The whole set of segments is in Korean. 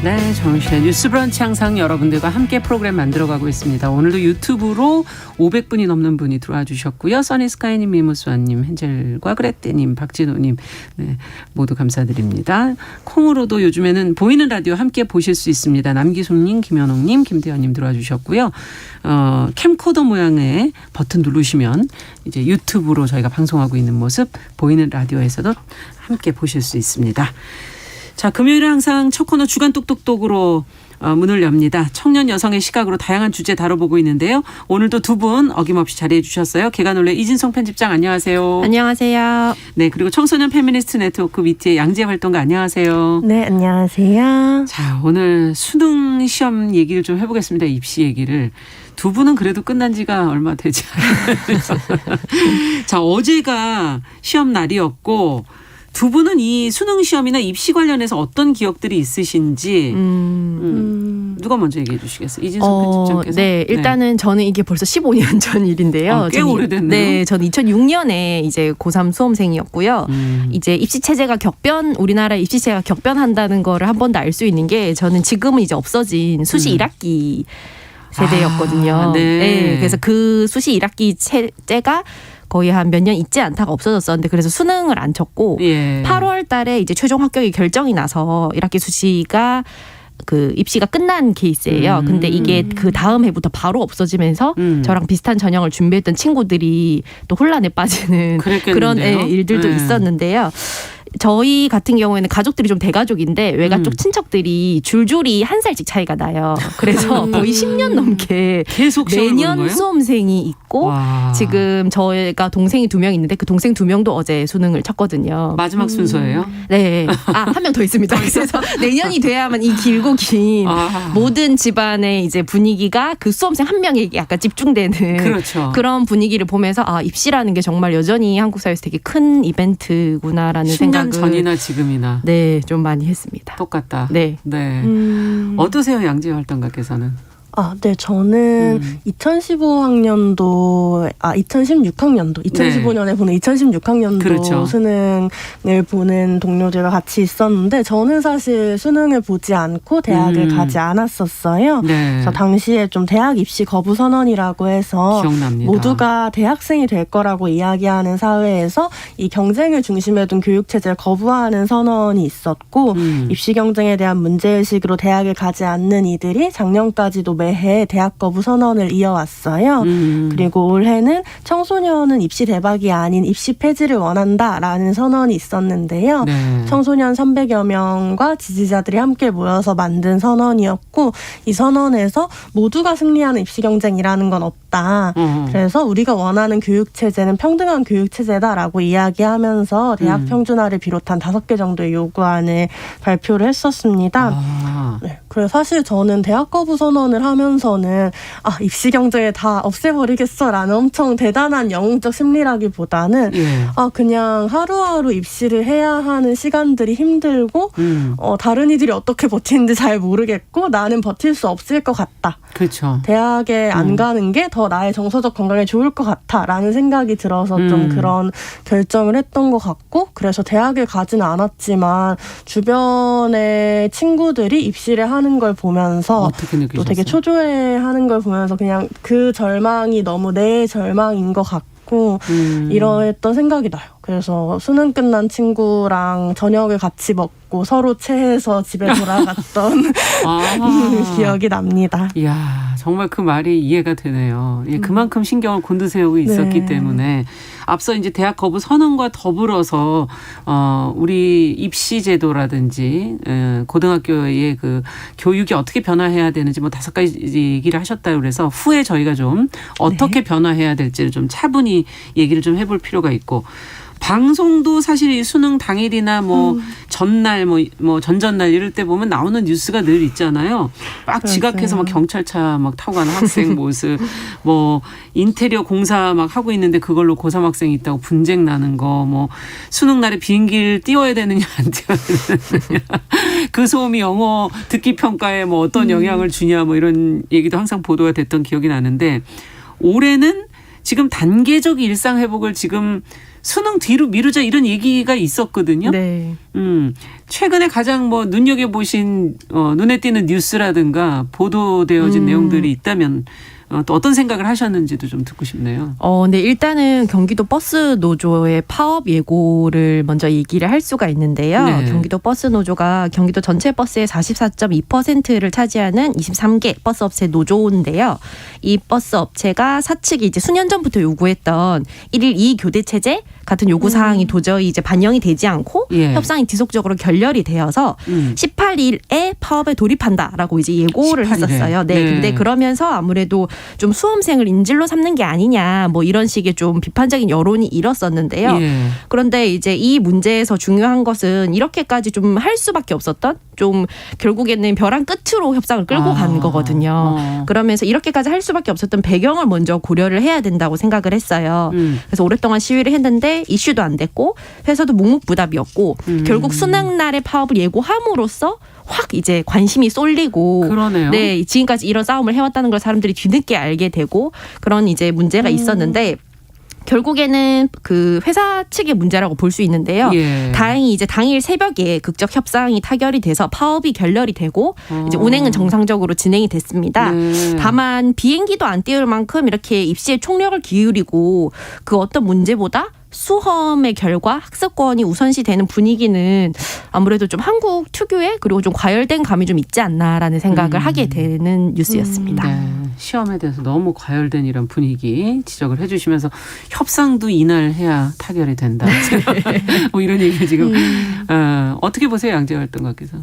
네, 정신의 뉴스 브런치 항상 여러분들과 함께 프로그램 만들어가고 있습니다. 오늘도 유튜브로 500분이 넘는 분이 들어와 주셨고요. 써니스카이님, 미무수아님, 헨젤과 그레떼님, 박진호님 네, 모두 감사드립니다. 콩으로도 요즘에는 보이는 라디오 함께 보실 수 있습니다. 남기숙님, 김현옥님, 김대현님 들어와 주셨고요. 캠코더 모양의 버튼 누르시면 이제 유튜브로 저희가 방송하고 있는 모습 보이는 라디오에서도 함께 보실 수 있습니다. 자, 금요일에 항상 첫 코너 주간 똑똑똑으로 문을 엽니다. 청년 여성의 시각으로 다양한 주제 다뤄보고 있는데요. 오늘도 두 분 어김없이 자리해 주셨어요. 개관올레 이진성 편집장 안녕하세요. 안녕하세요. 네, 그리고 청소년 페미니스트 네트워크 위티의 양재 활동가 안녕하세요. 네, 안녕하세요. 자, 오늘 수능 시험 얘기를 좀 해보겠습니다. 입시 얘기를. 두 분은 그래도 끝난 지가 얼마 되지 않아요. 자, 어제가 시험 날이었고 두 분은 이 수능 시험이나 입시 관련해서 어떤 기억들이 있으신지 누가 먼저 얘기해 주시겠어요? 이진석 편집장께서. 네, 일단은 저는 이게 벌써 15년 전 일인데요. 꽤 오래됐네요. 네, 저는 2006년에 이제 고3 수험생이었고요. 이제 입시 체제가 우리나라 입시 체제가 격변한다는 거를 한 번 더 알 수 있는 게 저는 지금은 이제 없어진 수시 1학기 세대였거든요. 네. 네, 그래서 그 수시 1학기 체제가 거의 한 몇 년 있지 않다가 없어졌었는데 그래서 수능을 안 쳤고 8월 달에 이제 최종 합격이 결정이 나서 1학기 수시가 그 입시가 끝난 케이스예요. 근데 이게 그 다음 해부터 바로 없어지면서 저랑 비슷한 전형을 준비했던 친구들이 또 혼란에 빠지는 그런 일들도 있었는데요. 저희 같은 경우에는 가족들이 좀 대가족인데 외가 쪽 친척들이 줄줄이 한 살씩 차이가 나요. 그래서 거의 10년 넘게 계속 매년 수험생이 있고 와. 지금 저희가 동생이 2명 있는데 그 동생 2명도 어제 수능을 쳤거든요. 마지막 순서예요? 네. 한 명 더 있습니다. 그래서 내년이 돼야만 이 길고 긴 모든 집안의 이제 분위기가 그 수험생 한 명에게 약간 집중되는 그렇죠. 그런 분위기를 보면서 입시라는 게 정말 여전히 한국 사회에서 되게 큰 이벤트구나라는 10년 생각을 전이나 지금이나 네, 좀 많이 했습니다. 똑같다. 네. 네. 어떠세요, 양재 활동가께서는? 네, 저는 2016학년도 2015년에 보는 2016학년도 그렇죠. 수능을 보는 동료들과 같이 있었는데 저는 사실 수능을 보지 않고 대학을 가지 않았었어요. 네. 그래서 당시에 좀 대학 입시 거부 선언이라고 해서 기억납니다. 모두가 대학생이 될 거라고 이야기하는 사회에서 이 경쟁을 중심에 둔 교육체제를 거부하는 선언이 있었고 입시 경쟁에 대한 문제의식으로 대학을 가지 않는 이들이 작년까지도 매해 대학 거부 선언을 이어왔어요. 그리고 올해는 청소년은 입시 대박이 아닌 입시 폐지를 원한다라는 선언이 있었는데요. 네. 청소년 300여 명과 지지자들이 함께 모여서 만든 선언이었고 이 선언에서 모두가 승리하는 입시 경쟁이라는 건 없다. 그래서 우리가 원하는 교육체제는 평등한 교육체제다라고 이야기하면서 대학 평준화를 비롯한 5개 정도의 요구안을 발표를 했었습니다. 네, 그래서 사실 저는 대학 거부 선언을 하면서는 입시 경쟁을 다 없애버리겠어라는 엄청 대단한 영웅적 심리라기보다는 그냥 하루하루 입시를 해야 하는 시간들이 힘들고 다른 이들이 어떻게 버티는지 잘 모르겠고 나는 버틸 수 없을 것 같다. 그렇죠. 대학에 안 가는 게 더 나의 정서적 건강에 좋을 것 같다라는 생각이 들어서 좀 그런 결정을 했던 것 같고 그래서 대학을 가지는 않았지만 주변의 친구들이 입시를 하는 걸 보면서 또 되게 초조해하는 걸 보면서 그냥 그 절망이 너무 내 절망인 것 같고 이러했던 생각이 나요. 그래서 수능 끝난 친구랑 저녁을 같이 먹고 서로 체해서 집에 돌아갔던 기억이 납니다. 이야, 정말 그 말이 이해가 되네요. 그만큼 신경을 곤두세우고 있었기 때문에 앞서 이제 대학 거부 선언과 더불어서 우리 입시 제도라든지 고등학교의 그 교육이 어떻게 변화해야 되는지 5가지 얘기를 하셨다고 그래서 후에 저희가 좀 어떻게 변화해야 될지를 좀 차분히 얘기를 좀 해볼 필요가 있고 방송도 사실 수능 당일이나 전날 전전날 이럴 때 보면 나오는 뉴스가 늘 있잖아요. 막 지각해서 막 경찰차 막 타고 가는 학생 모습, 인테리어 공사 막 하고 있는데 그걸로 고3 학생이 있다고 분쟁 나는 거, 수능 날에 비행기를 띄워야 되느냐 안 띄워야 되느냐, 그 소음이 영어 듣기 평가에 어떤 영향을 주냐 이런 얘기도 항상 보도가 됐던 기억이 나는데 올해는 지금 단계적 일상 회복을 지금 수능 뒤로 미루자 이런 얘기가 있었거든요. 네. 최근에 가장 뭐 눈여겨보신 눈에 띄는 뉴스라든가 보도되어진 내용들이 있다면 또 어떤 생각을 하셨는지도 좀 듣고 싶네요. 네, 일단은 경기도 버스 노조의 파업 예고를 먼저 얘기를 할 수가 있는데요. 네. 경기도 버스 노조가 경기도 전체 버스의 44.2%를 차지하는 23개 버스 업체 노조인데요. 이 버스 업체가 사측이 이제 수년 전부터 요구했던 1일 2교대 체제 같은 요구 사항이 도저히 이제 반영이 되지 않고 협상이 지속적으로 결렬이 되어서 18일에 파업에 돌입한다라고 이제 예고를 18일에. 했었어요. 네, 근데 그러면서 아무래도 좀 수험생을 인질로 삼는 게 아니냐 뭐 이런 식의 좀 비판적인 여론이 일었었는데요. 그런데 이제 이 문제에서 중요한 것은 이렇게까지 좀 할 수밖에 없었던 좀 결국에는 벼랑 끝으로 협상을 끌고 간 거거든요. 그러면서 이렇게까지 할 수밖에 없었던 배경을 먼저 고려를 해야 된다고 생각을 했어요. 그래서 오랫동안 시위를 했는데 이슈도 안 됐고 회사도 묵묵부답이었고 결국 수능 날에 파업을 예고함으로써 확 이제 관심이 쏠리고 그러네요. 네, 지금까지 이런 싸움을 해왔다는 걸 사람들이 뒤늦게 알게 되고 그런 이제 문제가 있었는데 결국에는 그 회사 측의 문제라고 볼 수 있는데요. 다행히 이제 당일 새벽에 극적 협상이 타결이 돼서 파업이 결렬이 되고 이제 운행은 정상적으로 진행이 됐습니다. 다만 비행기도 안 띄울 만큼 이렇게 입시에 총력을 기울이고 그 어떤 문제보다 수험의 결과 학습권이 우선시되는 분위기는 아무래도 좀 한국 특유의 그리고 좀 과열된 감이 좀 있지 않나라는 생각을 하게 되는 뉴스였습니다. 네. 시험에 대해서 너무 과열된 이런 분위기 지적을 해 주시면서 협상도 이날 해야 타결이 된다. 뭐 이런 얘기를 지금 어떻게 보세요, 양재화 활동가께서?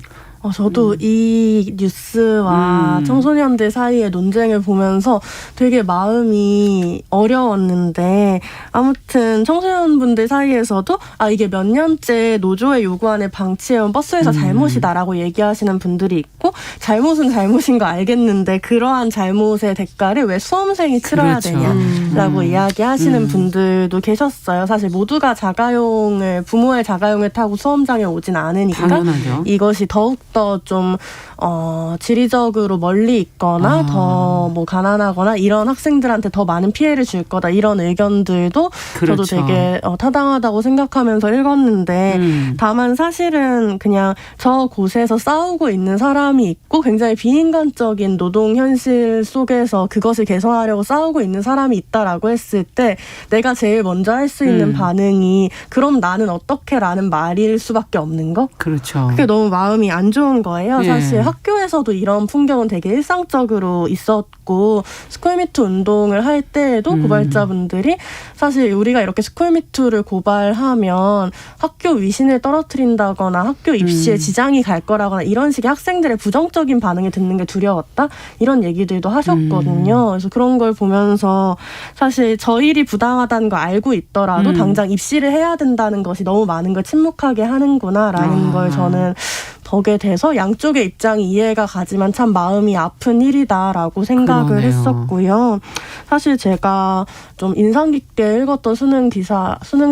저도 이 뉴스와 청소년들 사이의 논쟁을 보면서 되게 마음이 어려웠는데 아무튼 청소년분들 사이에서도 이게 몇 년째 노조의 요구안을 방치해온 버스회사 잘못이다라고 얘기하시는 분들이 있고 잘못은 잘못인 거 알겠는데 그러한 잘못의 대가를 왜 수험생이 치러야 되냐라고 이야기하시는 분들도 계셨어요. 사실 모두가 부모의 자가용을 타고 수험장에 오진 않으니까 당연하죠. 이것이 더욱더 좀 지리적으로 멀리 있거나 더 뭐 가난하거나 이런 학생들한테 더 많은 피해를 줄 거다 이런 의견들도 그렇죠. 저도 되게 타당하다고 생각하면서 읽었는데 다만 사실은 그냥 저 곳에서 싸우고 있는 사람이 있고 굉장히 비인간적인 노동 현실 속에서 그것을 개선하려고 싸우고 있는 사람이 있다라고 했을 때 내가 제일 먼저 할 수 있는 반응이 그럼 나는 어떻게 라는 말일 수밖에 없는 거? 그렇죠. 그게 너무 마음이 안 좋은 거예요. 사실 학교에서도 이런 풍경은 되게 일상적으로 있었고 스쿨미투 운동을 할 때에도 고발자분들이 사실 우리가 이렇게 스쿨미투를 고발하면 학교 위신을 떨어뜨린다거나 학교 입시에 지장이 갈 거라거나 이런 식의 학생들의 부정적인 반응을 듣는 게 두려웠다 이런 얘기들도 하셨거든요. 그래서 그런 걸 보면서 사실 저 일이 부당하다는 걸 알고 있더라도 당장 입시를 해야 된다는 것이 너무 많은 걸 침묵하게 하는구나라는 걸 저는 보게 돼서 양쪽의 입장이 이해가 가지만 참 마음이 아픈 일이다라고 생각을 그러네요. 했었고요. 사실 제가 좀 인상 깊게 읽었던 수능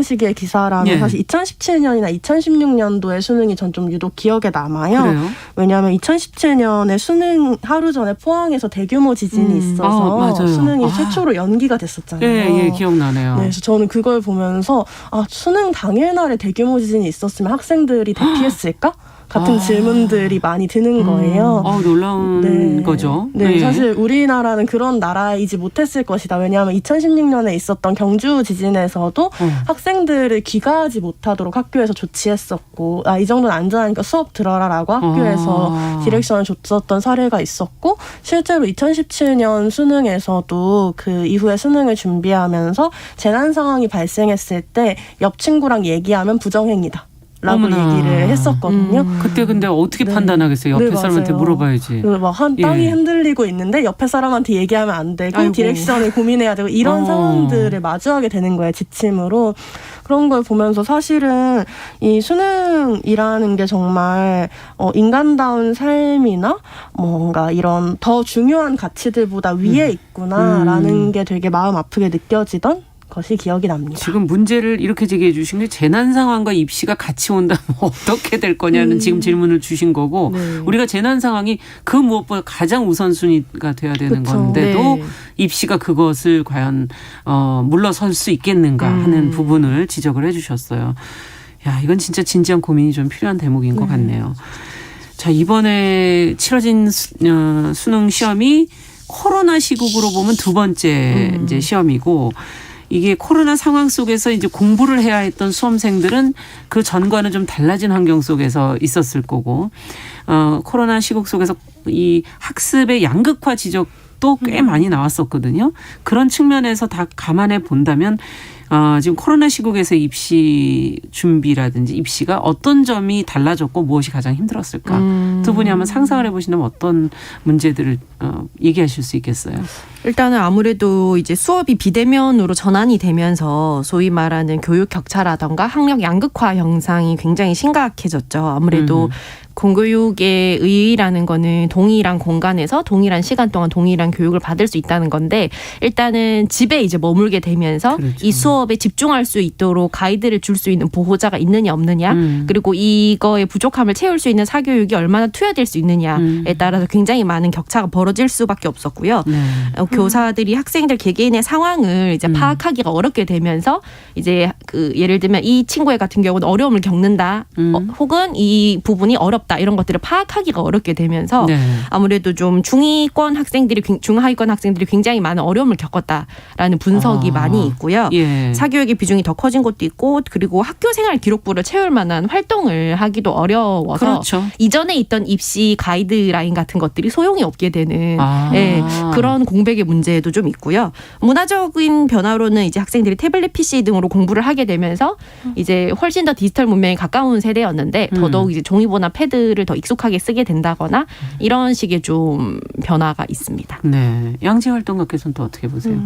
시기의 기사라면 사실 2017년이나 2016년도의 수능이 전 좀 유독 기억에 남아요. 그래요? 왜냐하면 2017년에 수능 하루 전에 포항에서 대규모 지진이 있어서 수능이 최초로 연기가 됐었잖아요. 예, 기억나네요. 네, 그래서 저는 그걸 보면서 수능 당일날에 대규모 지진이 있었으면 학생들이 대피했을까? 같은 질문들이 많이 드는 거예요. 놀라운 거죠. 네, 사실 우리나라는 그런 나라이지 못했을 것이다. 왜냐하면 2016년에 있었던 경주 지진에서도 학생들을 귀가하지 못하도록 학교에서 조치했었고 이 정도는 안전하니까 수업 들어라라고 학교에서 디렉션을 줬었던 사례가 있었고 실제로 2017년 수능에서도 그 이후에 수능을 준비하면서 재난 상황이 발생했을 때 옆 친구랑 얘기하면 부정행위다. 라고 얘기를 했었거든요. 그때 근데 어떻게 판단하겠어요? 옆에 사람한테 물어봐야지. 막 땅이 흔들리고 있는데 옆에 사람한테 얘기하면 안 되고 디렉션을 고민해야 되고 이런 상황들을 마주하게 되는 거예요. 지침으로. 그런 걸 보면서 사실은 이 수능이라는 게 정말 인간다운 삶이나 뭔가 이런 더 중요한 가치들보다 위에 있구나라는 게 되게 마음 아프게 느껴지던 것이 기억이 납니다. 지금 문제를 이렇게 제기해 주신 게 재난 상황과 입시가 같이 온다면 어떻게 될 거냐는 지금 질문을 주신 거고 네. 우리가 재난 상황이 그 무엇보다 가장 우선순위가 돼야 되는 그쵸. 건데도 네. 입시가 그것을 과연 물러설 수 있겠는가 하는 부분을 지적을 해 주셨어요. 야, 이건 진짜 진지한 고민이 좀 필요한 대목인 것 같네요. 자, 이번에 치러진 수능 시험이 코로나 시국으로 보면 두 번째 이제 시험이고 이게 코로나 상황 속에서 이제 공부를 해야 했던 수험생들은 그 전과는 좀 달라진 환경 속에서 있었을 거고, 코로나 시국 속에서 이 학습의 양극화 지적도 꽤 많이 나왔었거든요. 그런 측면에서 다 감안해 본다면, 지금 코로나 시국에서 입시 준비라든지 입시가 어떤 점이 달라졌고 무엇이 가장 힘들었을까? 두 분이 한번 상상을 해보시면 어떤 문제들을 얘기하실 수 있겠어요? 일단은 아무래도 이제 수업이 비대면으로 전환이 되면서 소위 말하는 교육 격차라던가 학력 양극화 현상이 굉장히 심각해졌죠. 아무래도 공교육의 의의라는 거는 동일한 공간에서 동일한 시간 동안 동일한 교육을 받을 수 있다는 건데 일단은 집에 이제 머물게 되면서 그렇죠. 이 수업에 집중할 수 있도록 가이드를 줄 수 있는 보호자가 있느냐 없느냐 그리고 이거의 부족함을 채울 수 있는 사교육이 얼마나 투여될 수 있느냐에 따라서 굉장히 많은 격차가 벌어질 수밖에 없었고요. 네. 교사들이 학생들 개개인의 상황을 이제 파악하기가 어렵게 되면서 이제 그 예를 들면 이 친구의 같은 경우는 어려움을 겪는다 혹은 이 부분이 어렵다 이런 것들을 파악하기가 어렵게 되면서 네. 아무래도 좀 중하위권 학생들이 굉장히 많은 어려움을 겪었다라는 분석이 많이 있고요. 예. 사교육의 비중이 더 커진 것도 있고 그리고 학교생활 기록부를 채울 만한 활동을 하기도 어려워서 그렇죠. 이전에 있던 입시 가이드라인 같은 것들이 소용이 없게 되는 예, 그런 공백의 문제도 좀 있고요. 문화적인 변화로는 이제 학생들이 태블릿 PC 등으로 공부를 하게 되면서 이제 훨씬 더 디지털 문명에 가까운 세대였는데 더더욱 이제 종이보나 패드를 더 익숙하게 쓰게 된다거나 이런 식의 좀 변화가 있습니다. 네. 양재 활동가께서는 또 어떻게 보세요?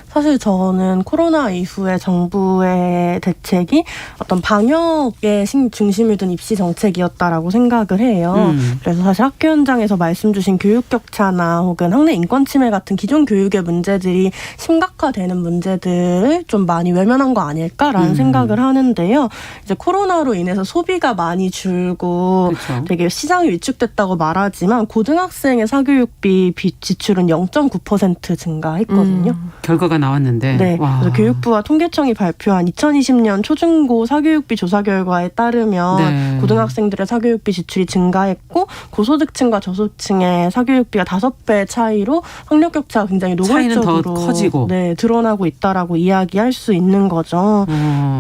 사실 저는 코로나 이후에 정부의 대책이 어떤 방역에 중심을 둔 입시 정책이었다라고 생각을 해요. 그래서 사실 학교 현장에서 말씀 주신 교육 격차나 혹은 학내 인권 침해 같은 기존 교육의 문제들이 심각화되는 문제들을 좀 많이 외면한 거 아닐까라는 생각을 하는데요. 이제 코로나로 인해서 소비가 많이 줄고 그렇죠. 되게 시장이 위축됐다고 말하지만 고등학생의 사교육비 지출은 0.9% 증가했거든요. 결과가 나왔는데. 네. 와. 그래서 교육부와 통계청이 발표한 2020년 초중고 사교육비 조사 결과에 따르면 네. 고등학생들의 사교육비 지출이 증가했고 고소득층과 저소득층의 사교육비가 5배 차이로 학력 격차가 굉장히 차이는 노골적으로 더 커지고. 네, 드러나고 있다라고 이야기할 수 있는 거죠.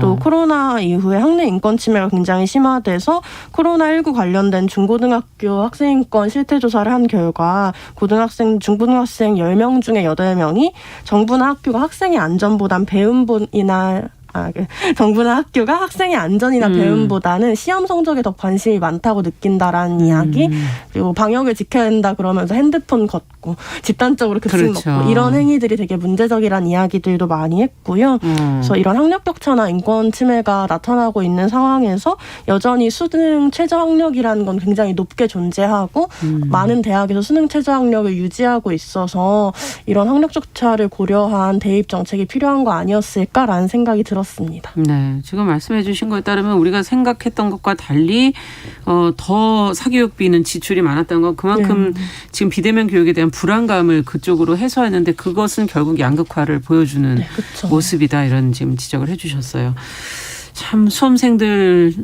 또 코로나 이후에 학내 인권 침해가 굉장히 심화돼서 코로나19 관련된 중고등학교 학생인권 실태조사를 한 결과 중고등학생 10명 중에 8명이 정부나 학교가 학생의 안전보단 정부나 학교가 학생의 안전이나 배움보다는 시험 성적에 더 관심이 많다고 느낀다라는 이야기, 그리고 방역을 지켜야 된다 그러면서 핸드폰 걷고 집단적으로 급식 그렇죠. 먹고 이런 행위들이 되게 문제적이라는 이야기들도 많이 했고요. 그래서 이런 학력 격차나 인권 침해가 나타나고 있는 상황에서 여전히 수능 최저 학력이라는 건 굉장히 높게 존재하고 많은 대학에서 수능 최저 학력을 유지하고 있어서 이런 학력 격차를 고려한 대입 정책이 필요한 거 아니었을까라는 생각이 들었습니다. 네, 지금 말씀해 주신 거에 따르면 우리가 생각했던 것과 달리 더 사교육비는 지출이 많았다는 건 그만큼 지금 비대면 교육에 대한 불안감을 그쪽으로 해소했는데 그것은 결국 양극화를 보여주는 모습이다 이런 지금 지적을 해 주셨어요. 참 수험생들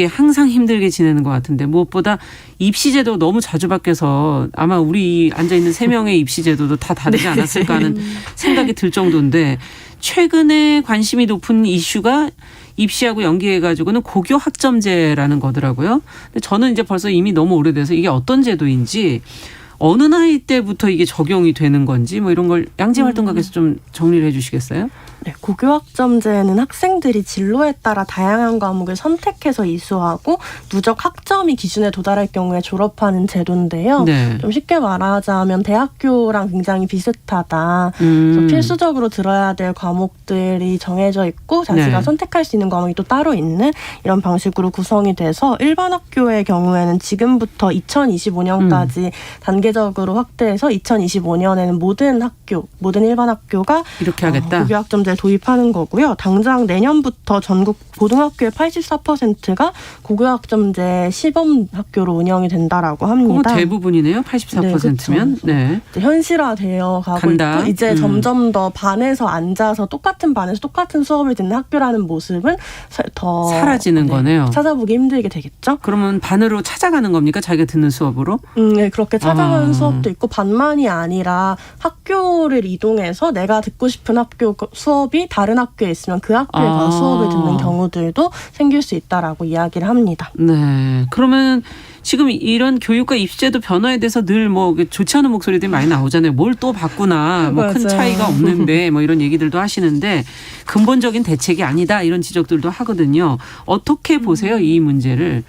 항상 힘들게 지내는 것 같은데 무엇보다 입시제도 너무 자주 바뀌어서 아마 우리 앉아있는 3명의 입시제도도 다 다르지 않았을까 하는 생각이 들 정도인데 최근에 관심이 높은 이슈가 입시하고 연계해가지고는 고교 학점제라는 거더라고요. 근데 저는 이제 벌써 이미 너무 오래돼서 이게 어떤 제도인지 어느 나이 때부터 이게 적용이 되는 건지 뭐 이런 걸 양재 활동가께서 좀 정리를 해 주시겠어요? 네, 고교학점제는 학생들이 진로에 따라 다양한 과목을 선택해서 이수하고 누적 학점이 기준에 도달할 경우에 졸업하는 제도인데요. 네. 좀 쉽게 말하자면 대학교랑 굉장히 비슷하다. 그래서 필수적으로 들어야 될 과목들이 정해져 있고 자기가 선택할 수 있는 과목이 또 따로 있는 이런 방식으로 구성이 돼서 일반 학교의 경우에는 지금부터 2025년까지 단계적으로 확대해서 2025년에는 모든 일반 학교가 이렇게 하겠다. 고교학점제 교육학점제 도입하는 거고요. 당장 내년부터 전국 고등학교의 84%가 고교학점제 시범 학교로 운영이 된다라고 합니다. 대부분이네요. 84%면. 네. 현실화되어 가고 간다. 있고 이제 점점 더 반에서 앉아서 똑같은 반에서 똑같은 수업을 듣는 학교라는 모습은 더 사라지는 거네요. 찾아보기 힘들게 되겠죠. 그러면 반으로 찾아가는 겁니까? 자기가 듣는 수업으로? 네, 그렇게 찾아가는 수업도 있고 반만이 아니라 학교를 이동해서 내가 듣고 싶은 학교 수업이 다른 학교에 있으면 그 학교에 가서 수업을 듣는 경우들도 생길 수 있다라고 이야기를 합니다. 네. 그러면 지금 이런 교육과 입시제도 변화에 대해서 늘 뭐 좋지 않은 목소리들이 많이 나오잖아요. 뭘 또 바꾸나 뭐 큰 차이가 없는데 뭐 이런 얘기들도 하시는데 근본적인 대책이 아니다 이런 지적들도 하거든요. 어떻게 보세요, 이 문제를?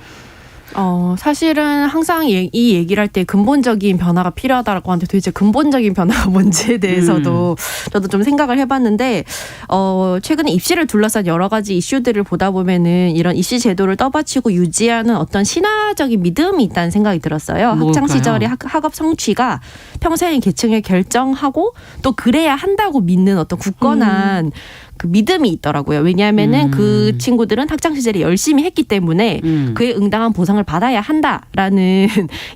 사실은 항상 이 얘기를 할 때 근본적인 변화가 필요하다라고 하는데 도대체 근본적인 변화가 뭔지에 대해서도 저도 좀 생각을 해봤는데 최근에 입시를 둘러싼 여러 가지 이슈들을 보다 보면은 이런 입시 제도를 떠받치고 유지하는 어떤 신화적인 믿음이 있다는 생각이 들었어요. 뭘까요? 학창 시절의 학업 성취가 평생의 계층을 결정하고 또 그래야 한다고 믿는 어떤 굳건한 그 믿음이 있더라고요. 왜냐하면은 그 친구들은 학창 시절에 열심히 했기 때문에 그에 응당한 보상을 받아야 한다라는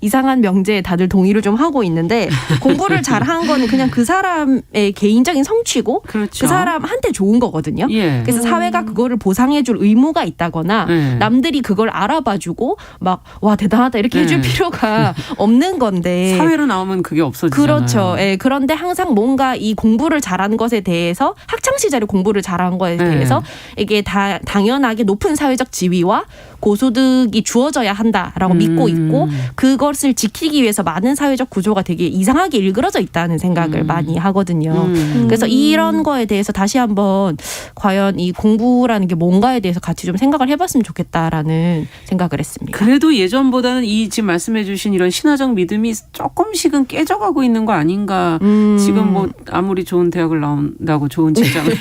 이상한 명제에 다들 동의를 좀 하고 있는데 공부를 잘한 거는 그냥 그 사람의 개인적인 성취고 그렇죠. 그 사람한테 좋은 거거든요. 예. 그래서 사회가 그거를 보상해줄 의무가 있다거나 남들이 그걸 알아봐주고 막 와 대단하다 이렇게 해줄 필요가 없는 건데 사회로 나오면 그게 없어지잖아요. 그렇죠. 예. 그런데 항상 뭔가 이 공부를 잘한 것에 대해서 학창 시절에 공부를 잘한 거에 대해서 이게 당연하게 높은 사회적 지위와 고소득이 주어져야 한다라고 믿고 있고 그것을 지키기 위해서 많은 사회적 구조가 되게 이상하게 일그러져 있다는 생각을 많이 하거든요. 그래서 이런 거에 대해서 다시 한번 과연 이 공부라는 게 뭔가에 대해서 같이 좀 생각을 해봤으면 좋겠다라는 생각을 했습니다. 그래도 예전보다는 이 지금 말씀해 주신 이런 신화적 믿음이 조금씩은 깨져가고 있는 거 아닌가. 지금 뭐 아무리 좋은 대학을 나온다고 좋은 직장을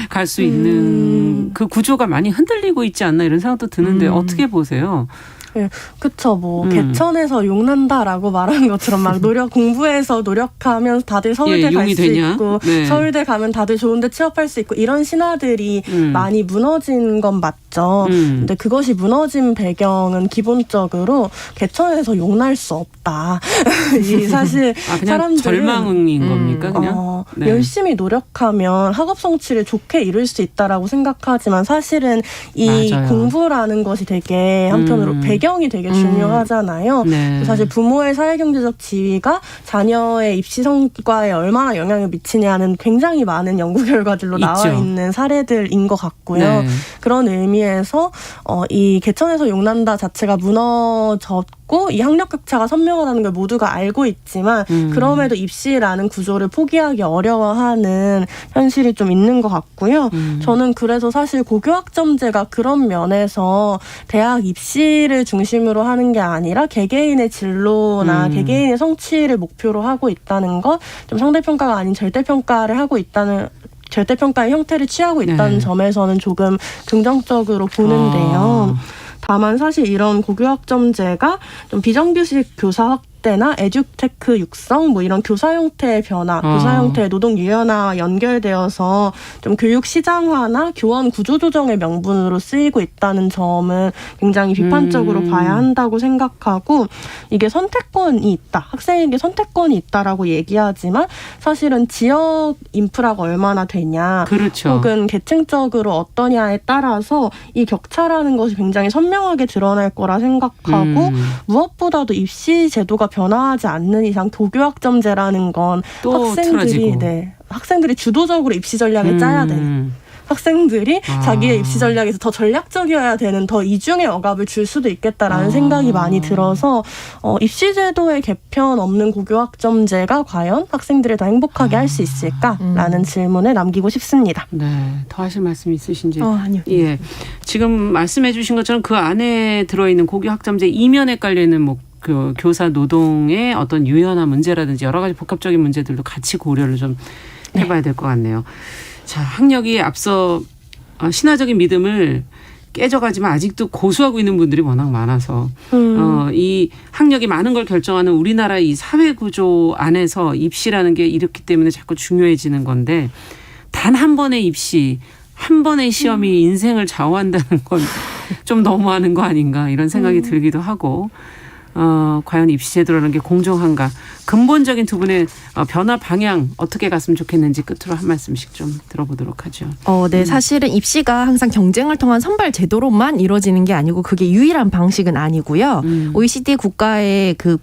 갈 수 있는 그 구조가 많이 흔들리고 있지 않나 이런 생각도 드는데 어떻게 보세요? 네, 그쵸. 뭐 개천에서 용난다라고 말하는 것처럼 막 공부해서 노력하면 다들 서울대 갈 수 있고 서울대 가면 다들 좋은데 취업할 수 있고 이런 신화들이 많이 무너진 건 맞죠. 근데 그것이 무너진 배경은 기본적으로 개천에서 용날 수 없다. 이 사실 그냥 사람들은 절망인 겁니까? 그냥 열심히 노력하면 학업 성취를 좋게 이룰 수 있다라고 생각하지만 사실은 이 맞아요. 공부라는 것이 되게 한편으로 배경이 되게 중요하잖아요. 사실 부모의 사회경제적 지위가 자녀의 입시 성과에 얼마나 영향을 미치냐는 굉장히 많은 연구 결과들로 나와 있는 사례들인 것 같고요. 그런 의미에서 이 개천에서 용난다 자체가 무너졌고 이 학력 격차가 선명하다는 걸 모두가 알고 있지만 그럼에도 입시라는 구조를 포기하기 어려워하는 현실이 좀 있는 것 같고요. 저는 그래서 사실 고교학점제가 그런 면에서 대학 입시를 중심으로 하는 게 아니라 개개인의 진로나 개개인의 성취를 목표로 하고 있다는 것, 좀 상대평가가 아닌 절대평가를 하고 있다는 절대평가의 형태를 취하고 있다는 점에서는 조금 긍정적으로 보는데요. 다만 사실 이런 고교학점제가 좀 비정규직 교사 확대나 에듀테크 육성 뭐 이런 교사 형태의 변화, 교사 형태의 노동 유연화와 연결되어서 좀 교육 시장화나 교원 구조 조정의 명분으로 쓰이고 있다는 점은 굉장히 비판적으로 봐야 한다고 생각하고 이게 선택권이 있다. 학생에게 선택권이 있다라고 얘기하지만 사실은 지역 인프라가 얼마나 되냐 그렇죠. 혹은 계층적으로 어떠냐에 따라서 이 격차라는 것이 굉장히 선명하게 드러날 거라 생각하고 무엇보다도 입시 제도가 변화하지 않는 이상 고교학점제라는 건 학생들이 주도적으로 입시 전략을 짜야 되는 학생들이 자기의 입시 전략에서 더 전략적이어야 되는 더 이중의 억압을 줄 수도 있겠다라는 생각이 많이 들어서 입시 제도의 개편 없는 고교학점제가 과연 학생들을 더 행복하게 할 수 있을까라는 질문을 남기고 싶습니다. 네, 더 하실 말씀 있으신지? 아니요. 예, 지금 말씀해 주신 것처럼 그 안에 들어있는 고교학점제 이면에 깔려 있는 뭐 그 교사 노동의 어떤 유연한 문제라든지 여러 가지 복합적인 문제들도 같이 고려를 좀 해봐야 될 것 같네요. 자, 학력이 앞서 신화적인 믿음을 깨져가지만 아직도 고수하고 있는 분들이 워낙 많아서 이 학력이 많은 걸 결정하는 우리나라 이 사회 구조 안에서 입시라는 게 이렇기 때문에 자꾸 중요해지는 건데 단 한 번의 입시, 한 번의 시험이 인생을 좌우한다는 건 좀 너무하는 거 아닌가 이런 생각이 들기도 하고 과연 입시 제도라는 게 공정한가 근본적인 두 분의 변화 방향 어떻게 갔으면 좋겠는지 끝으로 한 말씀씩 좀 들어보도록 하죠. 네. 사실은 입시가 항상 경쟁을 통한 선발 제도로만 이루어지는 게 아니고 그게 유일한 방식은 아니고요. OECD 국가의 그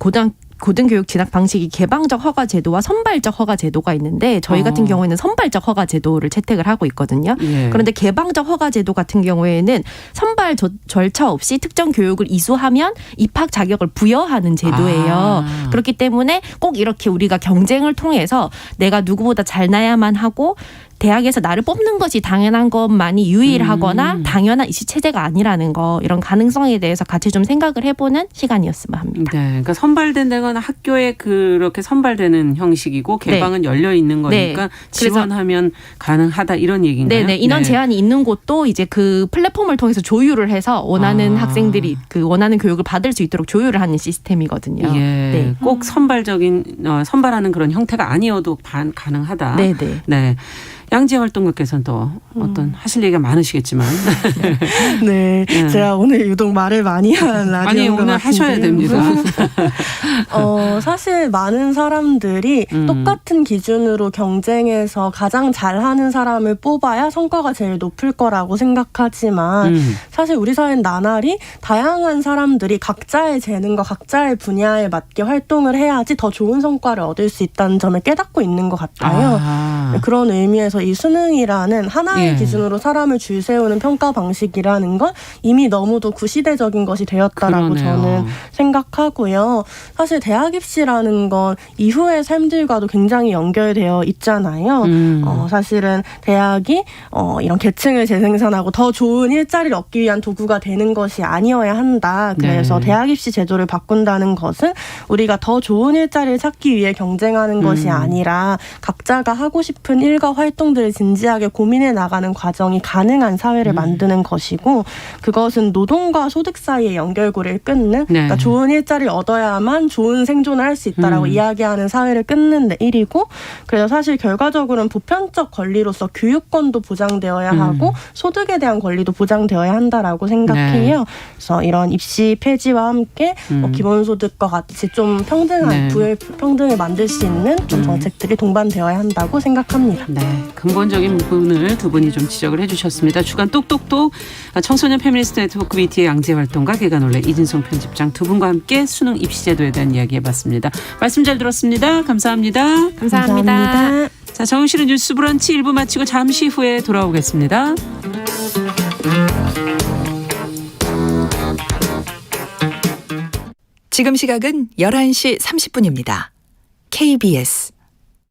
고등교육 진학 방식이 개방적 허가 제도와 선발적 허가 제도가 있는데 저희 같은 경우에는 선발적 허가 제도를 채택을 하고 있거든요. 예. 그런데 개방적 허가 제도 같은 경우에는 선발 절차 없이 특정 교육을 이수하면 입학 자격을 부여하는 제도예요. 그렇기 때문에 꼭 이렇게 우리가 경쟁을 통해서 내가 누구보다 잘나야만 하고 대학에서 나를 뽑는 것이 당연한 것만이 유일하거나 당연한 입시 체제가 아니라는 거 이런 가능성에 대해서 같이 좀 생각을 해보는 시간이었으면 합니다. 네, 그러니까 선발된 건 학교에 그렇게 선발되는 형식이고 개방은 열려 있는 거니까 네. 지원하면 가능하다 이런 얘기인가요? 네네. 인원 제한이 있는 곳도 이제 그 플랫폼을 통해서 조율을 해서 원하는 학생들이 그 원하는 교육을 받을 수 있도록 조율을 하는 시스템이거든요. 예, 네. 꼭 선발하는 그런 형태가 아니어도 가능하다. 네네. 네. 양지혜 활동가께서는 또 어떤 하실 얘기가 많으시겠지만. 네, 제가 오늘 유독 말을 많이 한 라디오인 아니, 것 오늘 같은데요. 하셔야 됩니다. 사실 많은 사람들이 똑같은 기준으로 경쟁해서 가장 잘하는 사람을 뽑아야 성과가 제일 높을 거라고 생각하지만 사실 우리 사회는 나날이 다양한 사람들이 각자의 재능과 각자의 분야에 맞게 활동을 해야지 더 좋은 성과를 얻을 수 있다는 점을 깨닫고 있는 것 같아요. 그런 의미에서 이 수능이라는 하나의 기준으로 사람을 줄 세우는 평가 방식이라는 건 이미 너무도 구시대적인 것이 되었다라고 그러네요. 저는 생각하고요. 사실 대학 입시라는 건 이후의 삶들과도 굉장히 연결되어 있잖아요. 사실은 대학이 이런 계층을 재생산하고 더 좋은 일자리를 얻기 위한 도구가 되는 것이 아니어야 한다. 그래서 대학 입시 제도를 바꾼다는 것은 우리가 더 좋은 일자리를 찾기 위해 경쟁하는 것이 아니라 각자가 하고 싶은 일과 활동들을 진지하게 고민해 나가는 과정이 가능한 사회를 만드는 것이고 그것은 노동과 소득 사이의 연결고리를 끊는 그러니까 좋은 일자리를 얻어야만 좋은 생존을 할 수 있다라고 이야기하는 사회를 끊는 일이고 그래서 사실 결과적으로는 보편적 권리로서 교육권도 보장되어야 하고 소득에 대한 권리도 보장되어야 한다라고 생각해요. 그래서 이런 입시 폐지와 함께 기본소득과 같이 좀 평등한 불평등을 만들 수 있는 좀 정책들이 동반되어야 한다고 생각합니다. 네, 근본적인 부분을 두 분이 좀 지적을 해주셨습니다. 주간 똑똑똑 청소년 페미니스트 네트워크 BT의 양지혜 활동가 개관올레 이진송 편집장 두 분과 함께 수능 입시제도에 대한 이야기 해봤습니다. 말씀 잘 들었습니다. 감사합니다. 감사합니다. 자, 정은실의 뉴스 브런치 1부 마치고 잠시 후에 돌아오겠습니다. 지금 시각은 11시 30분입니다. KBS